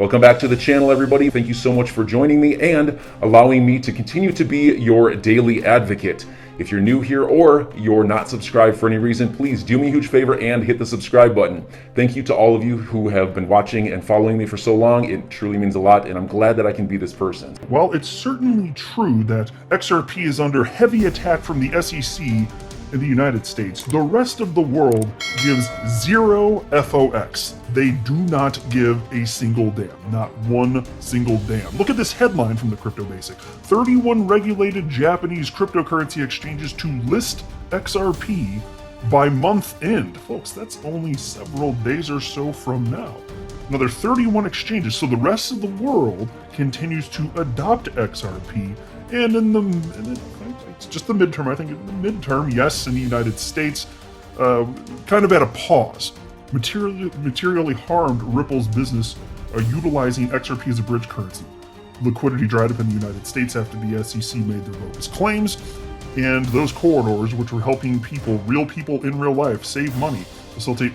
Welcome back to the channel, everybody. Thank you so much for joining me and allowing me to continue to be your daily advocate. If you're new here or you're not subscribed for any reason, please do me a huge favor and hit the subscribe button. Thank you to all of you who have been watching and following me for so long. It truly means a lot, and I'm glad that I can be this person. Well, it's certainly true that XRP is under heavy attack from the SEC in the United States. The rest of the world gives zero FOX. They do not give a single damn, not one single damn. Look at this headline from the Crypto Basic. 31 regulated Japanese cryptocurrency exchanges to list XRP by month end. Folks, that's only several days or so from now. Another 31 exchanges, so the rest of the world continues to adopt XRP. And it's just the midterm, I think in the midterm, yes, in the United States, kind of at a pause. Materially harmed Ripple's business utilizing XRP as a bridge currency. Liquidity dried up in the United States after the SEC made their bogus claims, and those corridors, which were helping people, real people in real life, save money, facilitate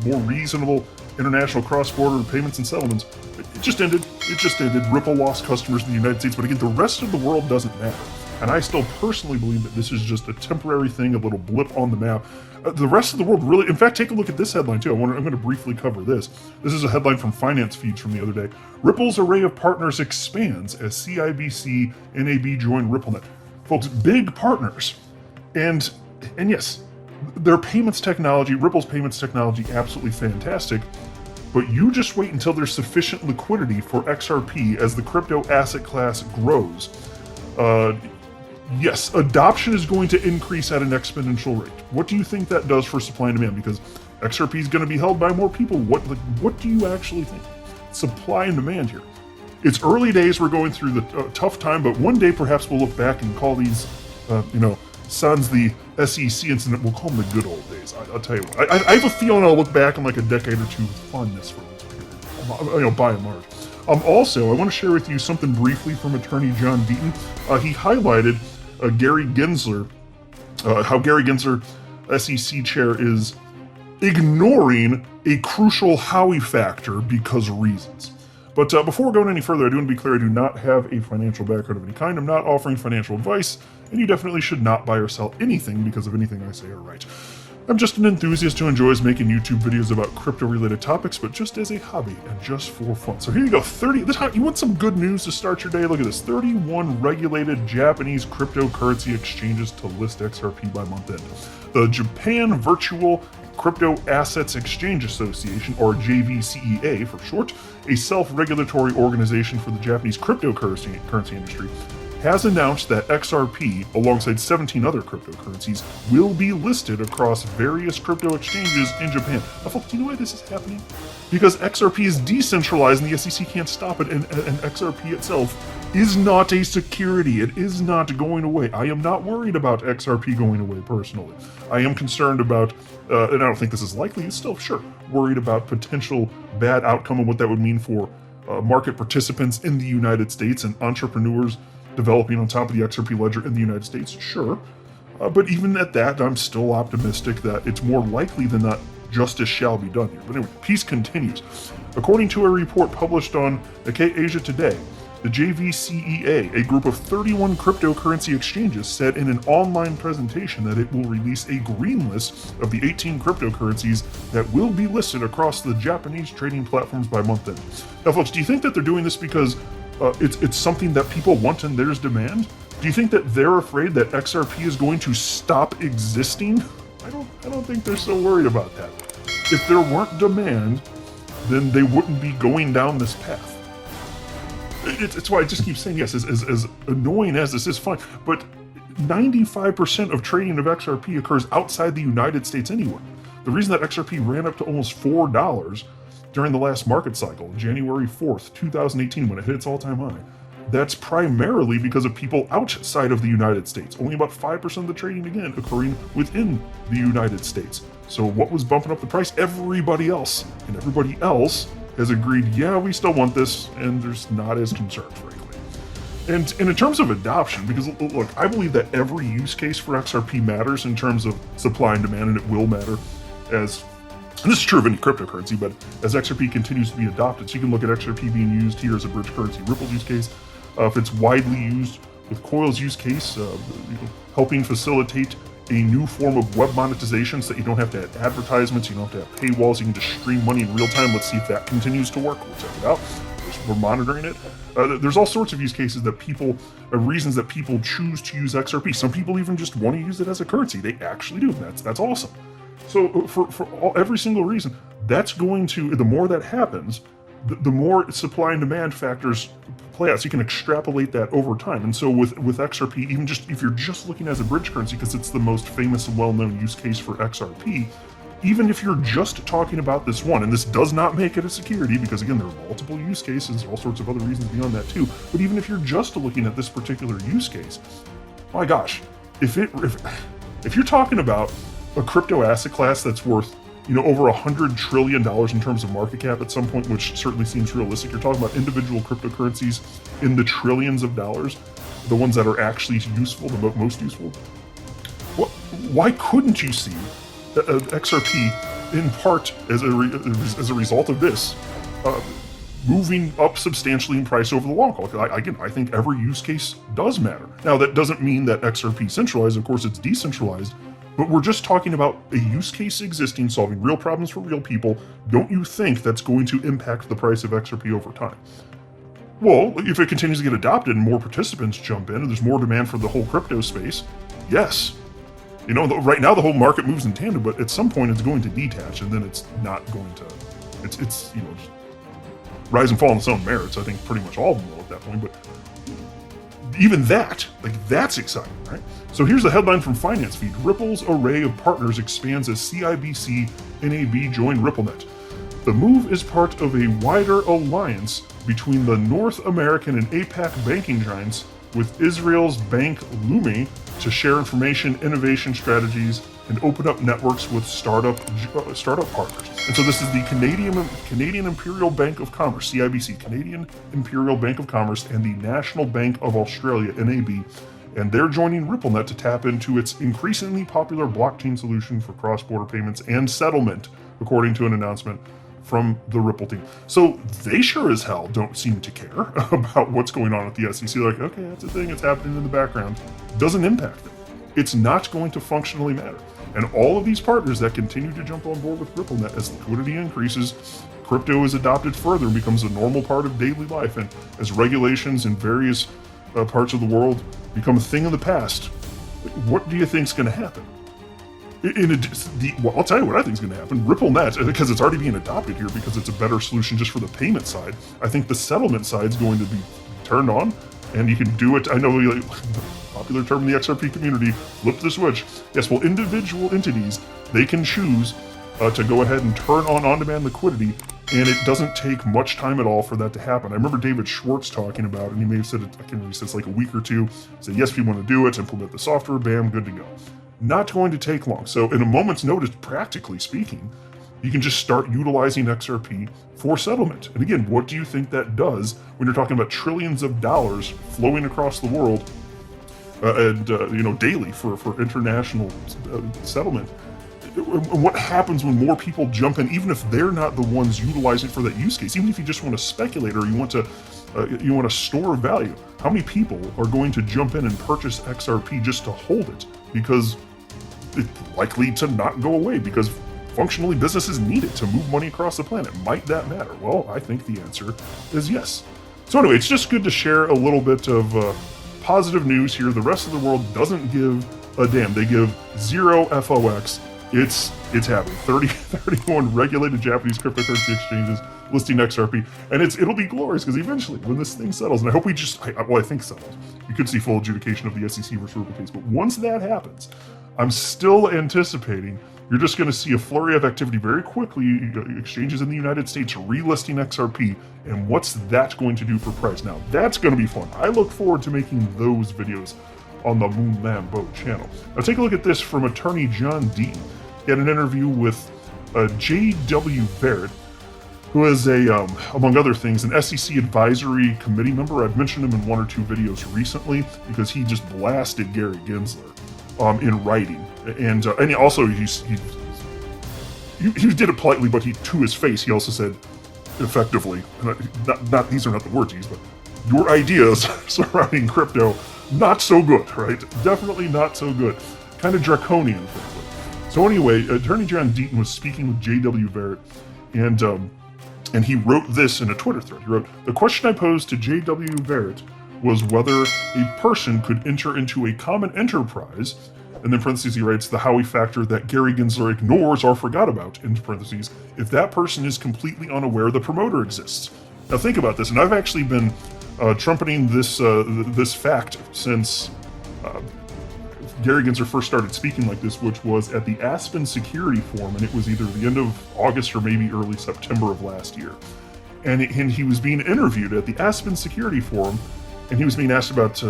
more reasonable international cross-border payments and settlements, it just ended. It just ended. Ripple lost customers in the United States, but again, the rest of the world doesn't matter. And I still personally believe that this is just a temporary thing, a little blip on the map. The rest of the world really, in fact, take a look at this headline too. I'm going to briefly cover this. This is a headline from Finance Feeds from the other day. Ripple's array of partners expands as CIBC NAB join RippleNet. Folks, big partners. And yes, their payments technology, Ripple's payments technology, absolutely fantastic. But you just wait until there's sufficient liquidity for XRP as the crypto asset class grows. Yes, adoption is going to increase at an exponential rate. What do you think that does for supply and demand? Because XRP is going to be held by more people. What do you actually think? Supply and demand here. It's early days. We're going through the tough time, but one day perhaps we'll look back and call these, sans the SEC incident, we'll call them the good old days. I'll tell you what. I have a feeling I'll look back in like a decade or two with fondness for this period, by and large. Also, I want to share with you something briefly from attorney John Deaton. He highlighted Gary Gensler, how Gary Gensler, SEC chair, is ignoring a crucial Howey factor because of reasons. But before going any further, I do want to be clear, I do not have a financial background of any kind. I'm not offering financial advice, and you definitely should not buy or sell anything because of anything I say or write. I'm just an enthusiast who enjoys making YouTube videos about crypto-related topics, but just as a hobby and just for fun. So here you go, you want some good news to start your day? Look at this, 31 regulated Japanese cryptocurrency exchanges to list XRP by month end. The Japan Virtual Crypto Assets Exchange Association, or JVCEA for short, a self-regulatory organization for the Japanese cryptocurrency industry, has announced that XRP, alongside 17 other cryptocurrencies, will be listed across various crypto exchanges in Japan. Now, folks, do you know why this is happening? Because XRP is decentralized and the SEC can't stop it, and XRP itself is not a security. It is not going away. I am not worried about XRP going away personally. I am concerned about, and I don't think this is likely, it's still, sure, worried about potential bad outcome and what that would mean for market participants in the United States and entrepreneurs developing on top of the XRP ledger in the United States, sure. But even at that, I'm still optimistic that it's more likely than not justice shall be done here. But anyway, peace continues. According to a report published on Nikkei Asia Today, the JVCEA, a group of 31 cryptocurrency exchanges, said in an online presentation that it will release a green list of the 18 cryptocurrencies that will be listed across the Japanese trading platforms by month end. Now, folks, do you think that they're doing this because it's something that people want and there's demand? Do you think that they're afraid that XRP is going to stop existing? I don't think they're so worried about that. If there weren't demand, then they wouldn't be going down this path. It's why I just keep saying, yes, as annoying as this is, fine, but 95% of trading of XRP occurs outside the United States anyway. The reason that XRP ran up to almost $4 during the last market cycle, January 4th, 2018, when it hit its all-time high, that's primarily because of people outside of the United States. Only about 5% of the trading, again, occurring within the United States. So what was bumping up the price? Everybody else. And everybody else has agreed, yeah, we still want this, and there's not as concerned, frankly. And in terms of adoption, because look, I believe that every use case for XRP matters in terms of supply and demand, and it will matter as And this is true of any cryptocurrency, but as XRP continues to be adopted, so you can look at XRP being used here as a bridge currency, Ripple's use case, if it's widely used with Coil's use case, helping facilitate a new form of web monetization so that you don't have to have advertisements, you don't have to have paywalls, you can just stream money in real time. Let's see if that continues to work. We'll check it out. We're monitoring it. There's all sorts of use cases that reasons that people choose to use XRP. Some people even just want to use it as a currency. They actually do. That's awesome. So for every single reason, that's going to, the more that happens, the more supply and demand factors play out. So you can extrapolate that over time. And so with XRP, even just if you're just looking as a bridge currency, because it's the most famous and well-known use case for XRP, even if you're just talking about this one, and this does not make it a security, because again, there are multiple use cases, all sorts of other reasons beyond that too. But even if you're just looking at this particular use case, my gosh, if you're talking about a crypto asset class that's worth, over $100 trillion in terms of market cap at some point, which certainly seems realistic. You're talking about individual cryptocurrencies in the trillions of dollars, the ones that are actually useful, the most useful. Why couldn't you see XRP in part as a result of this moving up substantially in price over the long haul? I think every use case does matter. Now, that doesn't mean that XRP is centralized. Of course, it's decentralized. But we're just talking about a use case existing, solving real problems for real people. Don't you think that's going to impact the price of XRP over time? Well, if it continues to get adopted and more participants jump in and there's more demand for the whole crypto space, yes. Right now the whole market moves in tandem, but at some point it's going to detach, and then it's not going to, it's just rise and fall on its own merits. I think pretty much all of them will at that point, but even that, that's exciting, right? So here's the headline from Finance Feed. Ripple's array of partners expands as CIBC NAB join RippleNet. The move is part of a wider alliance between the North American and APAC banking giants, with Israel's bank Lumi to share information, innovation strategies, and open up networks with startup partners. And so this is the Canadian Imperial Bank of Commerce, CIBC, Canadian Imperial Bank of Commerce, and the National Bank of Australia, NAB, and they're joining RippleNet to tap into its increasingly popular blockchain solution for cross-border payments and settlement, according to an announcement from the Ripple team. So they sure as hell don't seem to care about what's going on at the SEC. Like, okay, that's a thing, it's happening in the background. Doesn't impact them. It's not going to functionally matter. And all of these partners that continue to jump on board with RippleNet as liquidity increases, crypto is adopted further and becomes a normal part of daily life. And as regulations in various parts of the world become a thing of the past, what do you think is going to happen? I'll tell you what I think is going to happen. RippleNet, because it's already being adopted here because it's a better solution just for the payment side, I think the settlement side is going to be turned on, and you can do it. I know, popular term in the XRP community, flip the switch. Yes, well, individual entities, they can choose to go ahead and turn on on-demand liquidity, and it doesn't take much time at all for that to happen. I remember David Schwartz talking about it, and he may have said it, I can't remember, he said it's like a week or two. Said, yes, if you want to do it, implement the software, bam, good to go. Not going to take long. So in a moment's notice, practically speaking, you can just start utilizing XRP for settlement. And again, what do you think that does when you're talking about trillions of dollars flowing across the world daily for international settlement? And what happens when more people jump in, even if they're not the ones utilizing it for that use case? Even if you just want to speculate or you want to store value, how many people are going to jump in and purchase XRP just to hold it? Because it's likely to not go away, because functionally businesses need it to move money across the planet. Might that matter? Well, I think the answer is yes. So anyway, it's just good to share a little bit of positive news here. The rest of the world doesn't give a damn. They give zero FOX. It's happening. 31 regulated Japanese cryptocurrency exchanges listing XRP, and it'll be glorious, because eventually, when this thing settles, and I hope I think settles, you could see full adjudication of the SEC versus Ripple case, but once that happens, I'm still anticipating you're just going to see a flurry of activity very quickly, exchanges in the United States relisting XRP, and what's that going to do for price? Now, that's going to be fun. I look forward to making those videos on the Moon Lambo channel. Now take a look at this from attorney John Dean. He had an interview with J.W. Barrett, who is among other things, an SEC advisory committee member. I've mentioned him in one or two videos recently because he just blasted Gary Gensler in writing. And also he he did it politely, but to his face, he also said, effectively, not these are not the words he used, but your ideas surrounding crypto, not so good, right? Definitely not so good. Kind of draconian, frankly. So anyway, Attorney John Deaton was speaking with J.W. Barrett, and he wrote this in a Twitter thread. He wrote, "The question I posed to J.W. Barrett was whether a person could enter into a common enterprise," and then parentheses he writes, "the Howey factor that Gary Gensler ignores or forgot about," into parentheses, "if that person is completely unaware the promoter exists." Now think about this, and I've actually been trumpeting this fact since Gary Gensler first started speaking like this, which was at the Aspen Security Forum, and it was either the end of August or maybe early September of last year. And he was being interviewed at the Aspen Security Forum, and he was being asked about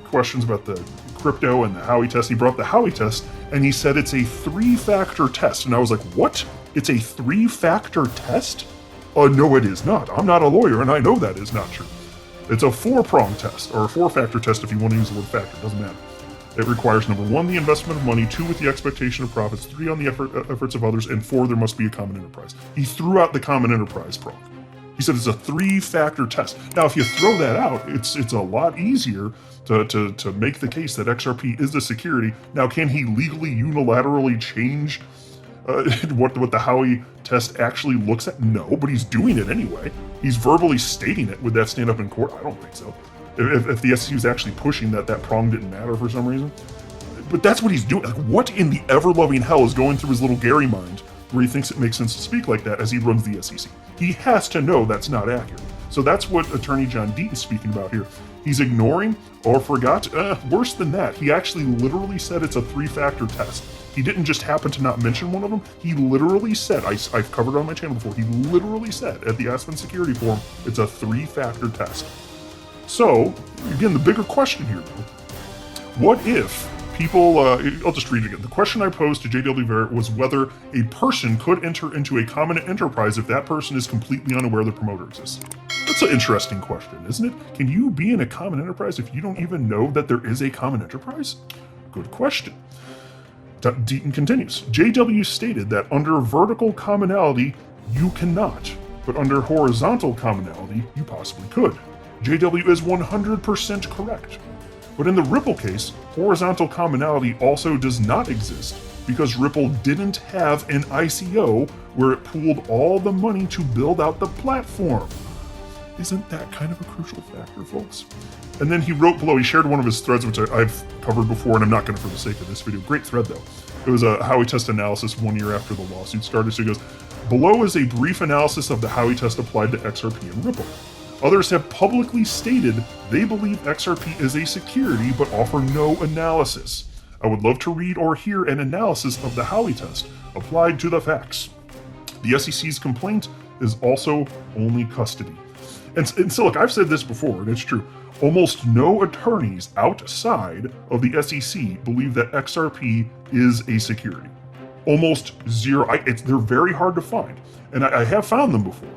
questions about the crypto and the Howey test. He brought up the Howey test, and he said it's a 3-factor test. And I was like, what? It's a 3-factor test? No, it is not. I'm not a lawyer, and I know that is not true. It's a 4-prong test, or a 4-factor test if you want to use the word factor, doesn't matter. It requires, number 1, the investment of money, 2, with the expectation of profits, 3, on the efforts of others, and 4, there must be a common enterprise. He threw out the common enterprise prong. He said it's a 3-factor test. Now, if you throw that out, it's a lot easier to make the case that XRP is a security. Now, can he legally unilaterally change what the Howey test actually looks at? No, but he's doing it anyway. He's verbally stating it. Would that stand up in court? I don't think so. If the SEC was actually pushing that prong didn't matter for some reason. But that's what he's doing. Like, what in the ever-loving hell is going through his little Gary mind where he thinks it makes sense to speak like that as he runs the SEC? He has to know that's not accurate. So that's what Attorney John Deaton's speaking about here. He's ignoring or forgot. Worse than that, he actually literally said it's a 3-factor test. He didn't just happen to not mention one of them. He literally said, I've covered it on my channel before, he literally said at the Aspen Security Forum, it's a 3-factor test. So, again, the bigger question here, though, what if people, I'll just read it again. The question I posed to J.W. Barrett was whether a person could enter into a common enterprise if that person is completely unaware the promoter exists. That's an interesting question, isn't it? Can you be in a common enterprise if you don't even know that there is a common enterprise? Good question. Deaton continues. J.W. stated that under vertical commonality, you cannot, but under horizontal commonality, you possibly could. J.W. is 100% correct. But in the Ripple case, horizontal commonality also does not exist because Ripple didn't have an ICO where it pooled all the money to build out the platform. Isn't that kind of a crucial factor, folks? And then he wrote below, he shared one of his threads, which I've covered before, and I'm not going to for the sake of this video. Great thread, though. It was a Howey test analysis 1 year after the lawsuit started. So he goes, below is a brief analysis of the Howey test applied to XRP and Ripple. Others have publicly stated they believe XRP is a security but offer no analysis. I would love to read or hear an analysis of the Howey test applied to the facts. The SEC's complaint is also only custody. And so, look, I've said this before, and it's true. Almost no attorneys outside of the SEC believe that XRP is a security. Almost zero. They're very hard to find, and I have found them before.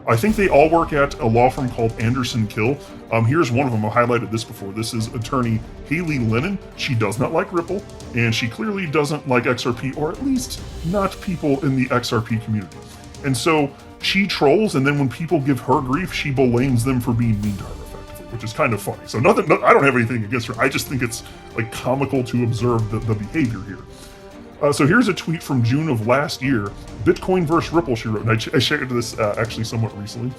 I think they all work at a law firm called Anderson Kill. Here's one of them. I highlighted this before. This is attorney Haley Lennon. She does not like Ripple, and she clearly doesn't like XRP, or at least not people in the XRP community. And so she trolls, and then when people give her grief, she blames them for being mean to her, effectively, which is kind of funny. So I don't have anything against her. I just think it's like comical to observe the behavior here. So here's a tweet from June of last year. Bitcoin versus Ripple, she wrote, and I shared this actually somewhat recently.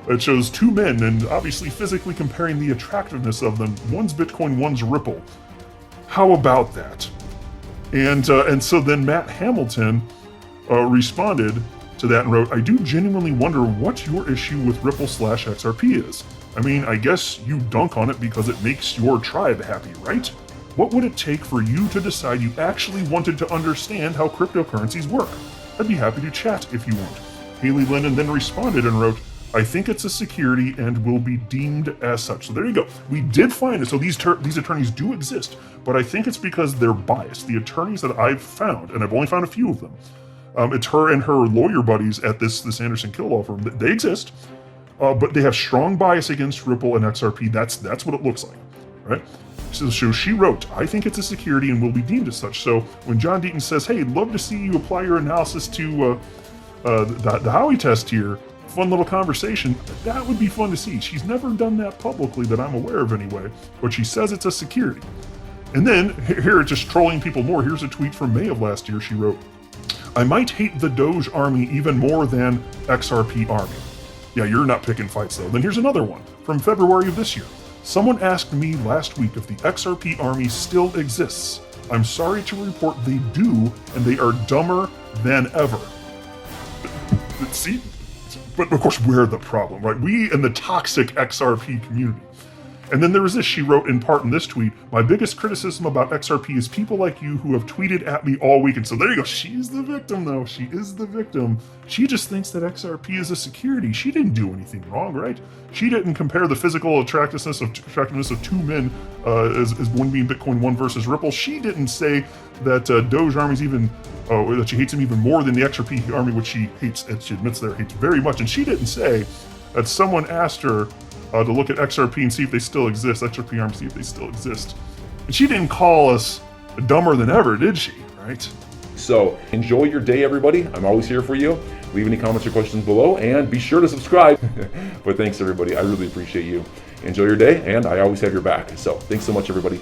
It shows 2 men, and obviously physically comparing the attractiveness of them. One's Bitcoin, one's Ripple. How about that? And so then Matt Hamilton responded to that and wrote, I do genuinely wonder what your issue with Ripple/XRP is. I mean, I guess you dunk on it because it makes your tribe happy, right? What would it take for you to decide you actually wanted to understand how cryptocurrencies work? I'd be happy to chat if you want. Haley Lennon then responded and wrote, I think it's a security and will be deemed as such. So there you go. We did find it. So these attorneys do exist, but I think it's because they're biased. The attorneys that I've found, and I've only found a few of them, it's her and her lawyer buddies at this Anderson Kill law firm. They exist, but they have strong bias against Ripple and XRP. That's what it looks like. right? So she wrote, I think it's a security and will be deemed as such. So when John Deaton says, hey, love to see you apply your analysis to the Howey test here, fun little conversation, that would be fun to see. She's never done that publicly that I'm aware of anyway, but she says it's a security. And then, here it's just trolling people more. Here's a tweet from May of last year. She wrote, I might hate the Doge army even more than XRP army. Yeah, you're not picking fights though. Then here's another one from February of this year. Someone asked me last week if the XRP army still exists. I'm sorry to report they do, and they are dumber than ever. See? But of course, we're the problem, right? We and the toxic XRP community. And then there was this, she wrote in part in this tweet, my biggest criticism about XRP is people like you who have tweeted at me all week. And so there you go. She's the victim though. She is the victim. She just thinks that XRP is a security. She didn't do anything wrong, right? She didn't compare the physical attractiveness of two men as one being Bitcoin, one versus Ripple. She didn't say that Doge army's even, that she hates him even more than the XRP army, which she hates, as she admits there, hates very much. And she didn't say that someone asked her to look at XRP and see if they still exist, XRP arms, see if they still exist. And she didn't call us dumber than ever, did she, right? So enjoy your day, everybody. I'm always here for you. Leave any comments or questions below, and be sure to subscribe. But thanks, everybody. I really appreciate you. Enjoy your day, and I always have your back. So thanks so much, everybody.